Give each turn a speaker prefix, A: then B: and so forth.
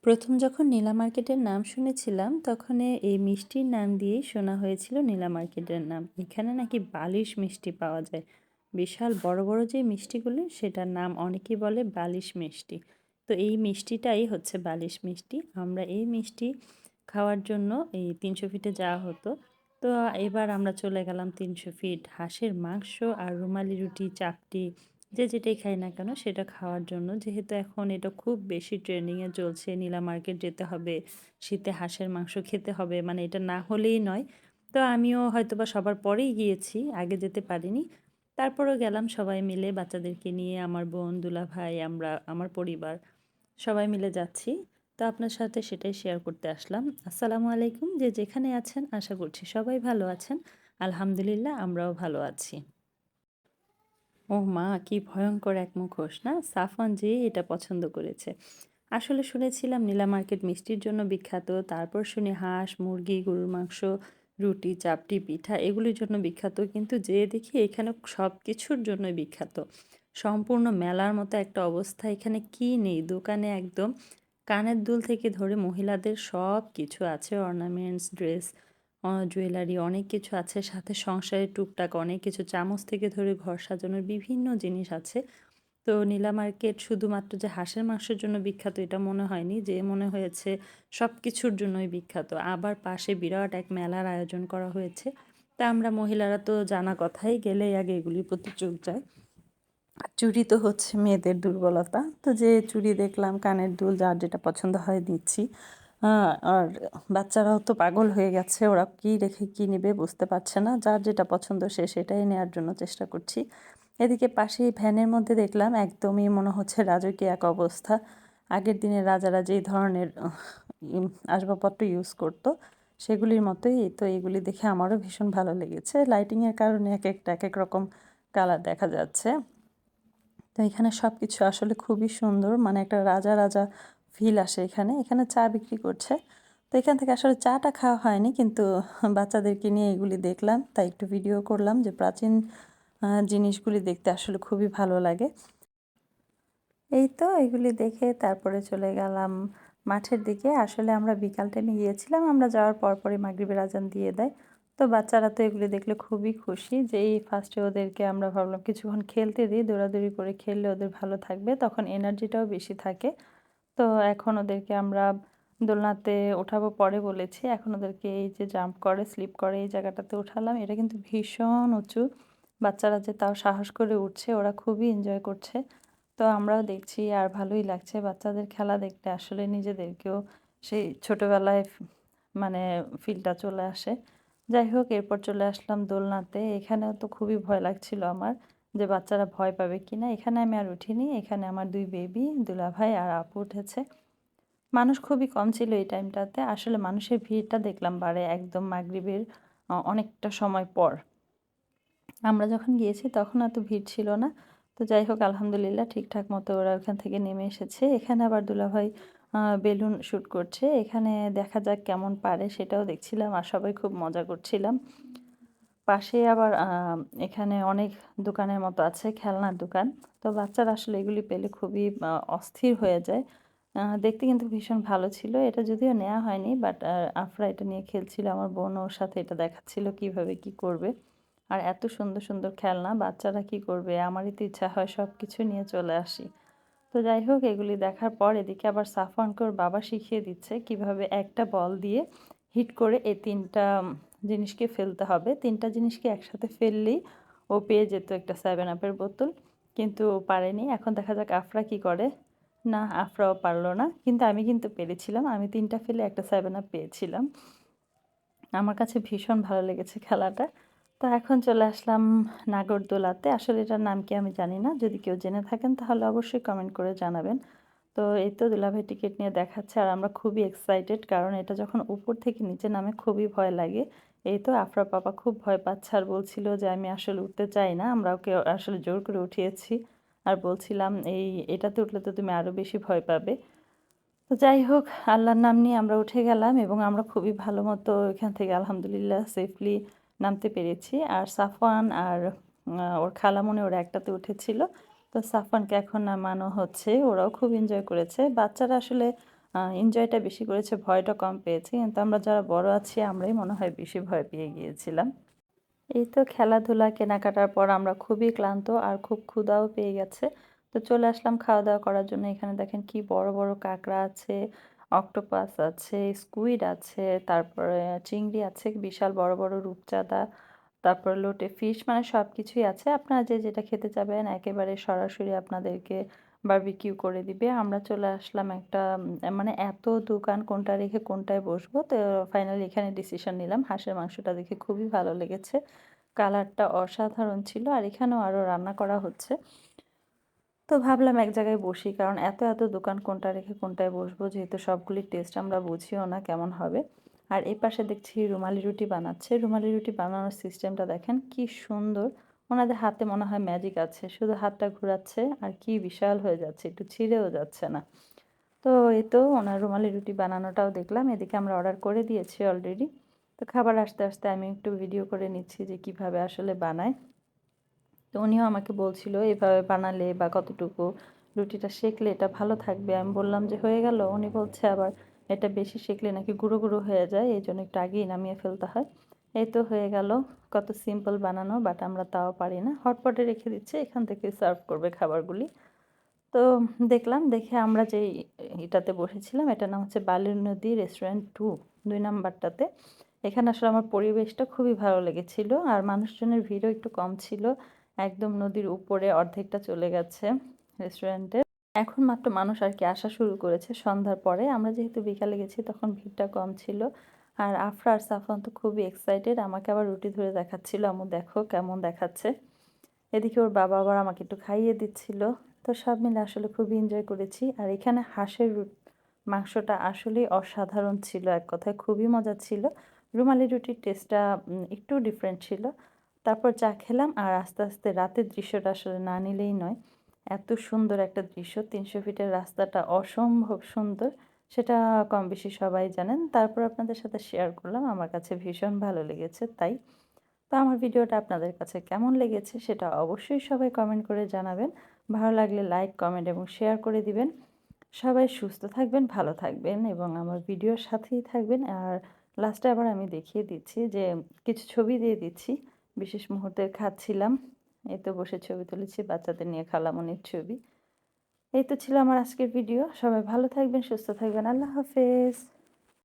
A: প্রথম যখন নীলা মার্কেটের নাম শুনেছিলাম, তখন এই মিষ্টির নাম দিয়েই শোনা হয়েছিল নীলা মার্কেটের নাম। এখানে নাকি বালিশ মিষ্টি পাওয়া যায়। বিশাল বড় বড় যে মিষ্টিগুলো, সেটার নাম অনেকেই বলে বালিশ মিষ্টি। তো এই মিষ্টিটাই হচ্ছে বালিশ মিষ্টি। আমরা এই মিষ্টি খাওয়ার জন্য এই ৩০০ ফিটে যাওয়া হতো। তো এবার আমরা চলে গেলাম ৩০০ ফিট। হাঁসের মাংস আর রুমালি রুটি, চাপটি যে যেটাই খাই না কেন সেটা খাওয়ার জন্য। যেহেতু এখন এটা খুব বেশি ট্রেন্ডিংয়ে চলছে, নীলা মার্কেট যেতে হবে, শীতে হাঁসের মাংস খেতে হবে, মানে এটা না হলেই নয়। তো আমিও হয়তোবা সবার পরেই গিয়েছি, আগে যেতে পারিনি। তারপরেও গেলাম সবাই মিলে, বাচ্চাদেরকে নিয়ে, আমার বোন, দুলাভাই, আমরা, আমার পরিবার সবাই মিলে যাচ্ছি। তো আপনার সাথে সেটাই শেয়ার করতে আসলাম। আসসালামু আলাইকুম। যে যেখানে আছেন আশা করছি সবাই ভালো আছেন। আলহামদুলিল্লাহ আমরাও ভালো আছি। ওহ মা! কি ভয়ংকর এক মুখোশ না? সাফওয়ান যে এটা পছন্দ করেছে। আসলে শুনেছিলাম নীলা মার্কেট মিষ্টির জন্য বিখ্যাত। তারপর শুনি হাঁস, মুরগি, গরুর মাংস, রুটি, চাপটি, পিঠা এগুলির জন্য বিখ্যাত। কিন্তু যেয়ে দেখি এখানে সবকিছুর জন্যই বিখ্যাত। সম্পূর্ণ মেলার মতো একটা অবস্থা। এখানে কি নেই? দোকানে একদম কানের দুল থেকে ধরে মহিলাদের সবকিছু আছে। অর্নামেন্টস, ড্রেস, জুয়েলারি অনেক কিছু আছে। সাথে সংসারের টুকটাক অনেক কিছু, চামচ থেকে ধরে ঘর সাজানোর বিভিন্ন জিনিস আছে। তো নীলা মার্কেট শুধুমাত্র যে হাঁসের মাংসের জন্য বিখ্যাত এটা মনে হয়নি, যে মনে হয়েছে সব কিছুর জন্যই বিখ্যাত। আবার পাশে বিরাট এক মেলার আয়োজন করা হয়েছে। তা আমরা মহিলারা তো জানা কথাই, গেলেই আগে এগুলির প্রতি চোখ যায়। আর চুড়ি তো হচ্ছে মেয়েদের দুর্বলতা। তো যে চুড়ি দেখলাম, কানের দুল, যার যেটা পছন্দ হয় নিচ্ছি। আর বাচ্চারাও তো পাগল হয়ে গেছে, ওরা কি রেখে কি নেবে বুঝতে পারছে না। যার যেটা পছন্দ সে সেটাই নেওয়ার জন্য চেষ্টা করছি। এদিকে পাশেই ভ্যানের মধ্যে দেখলাম একদমই মনে হচ্ছে রাজকীয় এক অবস্থা। আগের দিনের রাজারা যেই ধরনের আসবাবপত্র ইউজ করতো সেগুলির মতোই। তো এগুলি দেখে আমারও ভীষণ ভালো লেগেছে। লাইটিংয়ের কারণে এক একটা এক এক রকম কালার দেখা যাচ্ছে। তো এখানে সব কিছু আসলে খুবই সুন্দর, মানে একটা রাজা রাজা ফিল আসে এখানে। এখানে চা বিক্রি করছে। তো এখান থেকে আসলে চাটা খাওয়া হয়নি, কিন্তু বাচ্চাদেরকে নিয়ে এগুলি দেখলাম, তাই একটু ভিডিও করলাম। যে প্রাচীন জিনিসগুলি দেখতে আসলে খুবই ভালো লাগে। এই তো এগুলি দেখে তারপরে চলে গেলাম মাঠের দিকে। আসলে আমরা বিকাল টাইমে গিয়েছিলাম, আমরা যাওয়ার পরপরই মাগরিবের আজান দিয়ে দেয়। তো বাচ্চারা তো এগুলি দেখলে খুবই খুশি। যে এই ফার্স্টে ওদেরকে আমরা ভাবলাম কিছুক্ষণ খেলতে দিই, দৌড়াদৌড়ি করে খেললে ওদের ভালো থাকবে, তখন এনার্জিটাও বেশি থাকে। তো এখন ওদেরকে আমরা দোলনাতে ওঠাবো পরে বলেছি। এখন ওদেরকে এই যে জাম্প করে, স্লিপ করে এই জায়গাটাতে উঠালাম। এটা কিন্তু ভীষণ উঁচু। বাচ্চারা যে তাও সাহস করে উঠছে, ওরা খুবই এনজয় করছে। তো আমরাও দেখছি আর ভালোই লাগছে। বাচ্চাদের খেলা দেখতে আসলে নিজেদেরকেও সেই ছোটোবেলায় মানে ফিলটা চলে আসে। যাই হোক, এরপর চলে আসলাম দোলনাতে। এখানেও তো খুবই ভয় লাগছিল আমার, যে বাচ্চারা ভয় পাবে কিনা। এখানে আমি আর উঠিনি। এখানে আমার 2 বেবি, দুলাভাই আর আপু উঠেছে। মানুষ খুবই কম ছিল এই টাইমটাতে। আসলে মানুষের ভিড়টা দেখলাম বাড়ে একদম মাগরিবের অনেকটা সময় পর। আমরা যখন গিয়েছি তখন এত ভিড় ছিল না। তো যাই হোক, আলহামদুলিল্লাহ ঠিকঠাক মতো ওরা ওখান থেকে নেমে এসেছে। এখানে আবার দুলাভাই বেলুন শুট করছে। এখানে দেখা যাক কেমন পারে, সেটাও দেখছিলাম আর সবাই খুব মজা করছিলাম। পাশে আবার এখানে অনেক দোকানের মতো আছে, খেলনার দোকান। তো বাচ্চারা আসলে এগুলি পেলে খুবই অস্থির হয়ে যায়। দেখতে কিন্তু ভীষণ ভালো ছিল। এটা যদিও নেওয়া হয়নি, বাট আফরা এটা নিয়ে খেলছিল। আমার বোন ওর সাথে এটা দেখাচ্ছিল কিভাবে কি করবে। আর এত সুন্দর সুন্দর খেলনা, বাচ্চারা কি করবে, আমারই তো ইচ্ছা হয় সব কিছু নিয়ে চলে আসি। তো যাই হোক, এগুলি দেখার পর এদিকে আবার সাফওয়ানকে ওর বাবা শিখিয়ে দিচ্ছে কিভাবে একটা বল দিয়ে হিট করে এই 3টা জিনিসকে ফেলতে হবে। 3টা জিনিসকে একসাথে ফেললেই ও পেয়ে যেত একটা 7 আপের বোতল, কিন্তু ও পারেনি। এখন দেখা যাক আফরা কি করে। না, আফরাও পারলো না, কিন্তু আমি কিন্তু পেরেছিলাম। আমি 3টা ফেলে একটা 7 আপ পেয়েছিলাম। আমার কাছে ভীষণ ভালো লেগেছে খেলাটা। তো এখন চলে আসলাম নাগরদোলাতে। আসলে এটার নাম কি আমি জানি না। যদি কেউ জেনে থাকেন তাহলে অবশ্যই কমেন্ট করে জানাবেন। তো এই তো দুলাভাই টিকিট নিয়ে দেখাচ্ছে আর আমরা খুবই এক্সাইটেড, কারণ এটা যখন উপর থেকে নিচে নামে খুবই ভয় লাগে। এই তো আফরা পাপা খুব ভয় পাচ্ছে আর বলছিল যে আমি আসলে উঠতে চাই না। আমরা ওকে আসলে জোর করে উঠিয়েছি আর বলছিলাম এটাতে উঠলে তো তুমি আরো বেশি ভয় পাবে। তো যাই হোক, আল্লাহর নাম নিয়ে আমরা উঠে গেলাম এবং আমরা খুবই ভালো মতো এখান থেকে আলহামদুলিল্লাহ সেফলি নামতে পেরেছি। আর সাফওয়ান আর ওর খালামণি ওরা একটাতে উঠেছিল। তো সাফওয়ানকে এখন নামানো হচ্ছে। ওরাও খুব এনজয় করেছে। বাচ্চারা আসলে এনজয়টা বেশি করেছে, ভয়টা কম পেয়েছে। কিন্তু আমরা যারা বড় আছি আমরাই মনে হয় বেশি ভয় পেয়ে গিয়েছিলাম। এই তো খেলাধুলা কেনাকাটার পর আমরা খুবই ক্লান্ত আর খুব ক্ষুধাও পেয়ে গেছে। তো চলে আসলাম খাওয়া দাওয়া করার জন্য। এখানে দেখেন কি বড় বড় কাঁকড়া আছে, অক্টোপাস আছে, স্কুইড আছে, তারপরে চিংড়ি আছে বিশাল বড় বড় রূপচাঁদা, তারপর লোটে ফিশ, মানে সব কিছুই আছে। আপনারা যে যেটা খেতে চাবেন একেবারে সরাসরি আপনাদেরকে বারবিকিউ করে দিবে। আমরা চলে আসলাম একটা মানে এত দোকান কোনটা রেখে কোনটায় বসবো, তো ফাইনালি এখানে ডিসিশন নিলাম। হাঁসের মাংসটা দেখে খুবই ভালো লেগেছে, কালারটা অসাধারণ ছিল, আর এখানেও আরও রান্না করা হচ্ছে। তো ভাবলাম এক জায়গায় বসি, কারণ এত এত দোকান কোনটা রেখে কোনটায় বসবো, যেহেতু সবগুলির টেস্ট আমরা বুঝিও না কেমন হবে। আর এই পাশে দেখছি রুমালি রুটি বানাচ্ছে। রুমালি রুটি বানানোর সিস্টেমটা দেখেন কি সুন্দর। ওনাদের হাতে মনে হয় ম্যাজিক আছে, শুধু হাতটা ঘোরাচ্ছে আর কি বিশাল হয়ে যাচ্ছে, একটু ছিঁড়েও যাচ্ছে না। তো এই তো ওনার রুমালি রুটি বানানোটাও দেখলাম। এদিকে আমরা অর্ডার করে দিয়েছি অলরেডি। তো খাবার আসতে আসতে আমি একটু ভিডিও করে নিচ্ছি যে কিভাবে আসলে বানায়। তো উনিও আমাকে বলছিল এভাবে বানালে বা কতটুকু রুটিটা সেঁকলে এটা ভালো থাকবে। আমি বললাম যে হয়ে গেল। উনি বলছে আবার এটা বেশি সেঁকলে নাকি গুঁড়ো গুঁড়ো হয়ে যায়, এই জন্য একটু আগেই নামিয়ে ফেলতে হয়। এই তো হয়ে গেল। কত সিম্পল বানানো, বাট আমরা তাও পারি না। হটপটে রেখে দিচ্ছে, এখান থেকে সার্ভ করবে খাবারগুলি। তো দেখলাম, দেখে আমরা যেই এটাতে বসেছিলাম এটার নাম হচ্ছে বালির নদী রেস্টুরেন্ট 2, 2 নাম্বারটাতে। এখানে আসলে আমার পরিবেশটা খুবই ভালো লেগেছিল, আর মানুষজনের ভিড়ও একটু কম ছিল। একদম নদীর উপরে অর্ধেকটা চলে গেছে রেস্টুরেন্টের। এখন মাত্র মানুষ আর কি আসা শুরু করেছে সন্ধ্যার পরে। আমরা যেহেতু বিকালে গেছি তখন ভিড়টা কম ছিল। আর আফরা আর সাফওয়ান তো খুবই এক্সাইটেড, আমাকে আবার রুটি ধরে দেখাচ্ছিল, আম্মু দেখো কেমন দেখাচ্ছে। এদিকে ওর বাবা আবার আমাকে একটু খাইয়ে দিচ্ছিল। তো সব মিলে আসলে খুবই এনজয় করেছি। আর এখানে হাঁসের মাংসটা আসলেই অসাধারণ ছিল, এক কথায় খুবই মজা ছিল। রুমালি রুটির টেস্টটা একটু ডিফারেন্ট ছিল। তারপর চা খেলাম, আর আস্তে আস্তে রাতের দৃশ্যটা আসলে না নিলেই নয়। এত সুন্দর একটা দৃশ্য, 300 ফিটের রাস্তাটা অসম্ভব সুন্দর। সেটা কম বেশি সবাই জানেন, তারপর আপনাদের সাথে শেয়ার করলাম, আমার কাছে ভীষণ ভালো লেগেছে তাই। তো আমার ভিডিওটা আপনাদের কাছে কেমন লেগেছে সেটা অবশ্যই সবাই কমেন্ট করে জানাবেন। ভালো লাগলে লাইক, কমেন্ট এবং শেয়ার করে দিবেন। সবাই সুস্থ থাকবেন, ভালো থাকবেন এবং আমার ভিডিওর সাথেই থাকবেন। আর লাস্টে আবার আমি দেখিয়ে দিচ্ছি যে কিছু ছবি দিয়ে দিচ্ছি, বিশেষ মুহূর্তের খাচ্ছিলাম। এই তো বসে ছবি তুলেছি বাচ্চাদের নিয়ে, খালামণির ছবি। এই তো ছিল আমার আজকের ভিডিও। সবাই ভালো থাকবেন, সুস্থ থাকবেন। আল্লাহ হাফেজ।